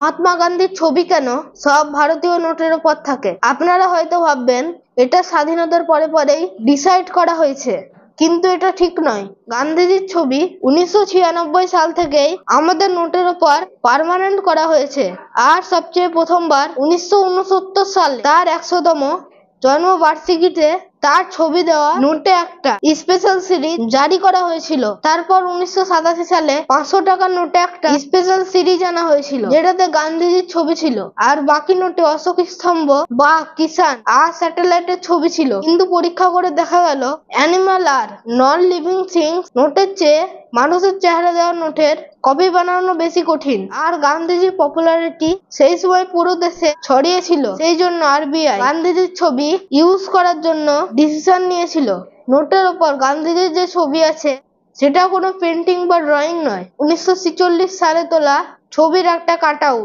মহাত্মা গান্ধীর ছবি কেন সব ভারতীয় নোটের উপর থাকে? আপনারা হয়তো ভাববেন এটা স্বাধীনতার পরে পরেই ডিসাইড করা হয়েছে, কিন্তু এটা ঠিক নয়। গান্ধীজির ছবি 1996 সাল থেকেই আমাদের নোটের উপর পার্মানেন্ট করা হয়েছে। আর সবচেয়ে প্রথমবার 1969 সালে তার 100তম জন্মবার্ষিকীতে তার ছবি দেওয়া নোটে একটা স্পেশাল সিরিজ জারি করা হয়েছিল। তারপর 1987 সালে 500 টাকার নোটে একটা স্পেশাল সিরিজ আনা হয়েছিল, যেটাতে গান্ধীজির ছবি ছিল, আর বাকি নোটে অশোক স্তম্ভ বা কিষান আর স্যাটেলাইটের ছবি ছিল। কিন্তু পরীক্ষা করে দেখা গেল অ্যানিমাল আর নন লিভিং থিংস নোটের চেয়ে মানুষের চেহারা দেওয়া নোটের কপি বানানো বেশি কঠিন। আর গান্ধীজির পপুলারিটি সেই সময় পুরো দেশে ছড়িয়েছিল, সেই জন্য আরবিআই গান্ধীজির ছবি ইউজ করার জন্য ডিসিশন নিয়েছিল। নোটের ওপর গান্ধীজির যে ছবি আছে সেটা কোনো পেন্টিং বা ড্রয়িং নয়, 1946 সালে তোলা ছবির একটা কাট আউট।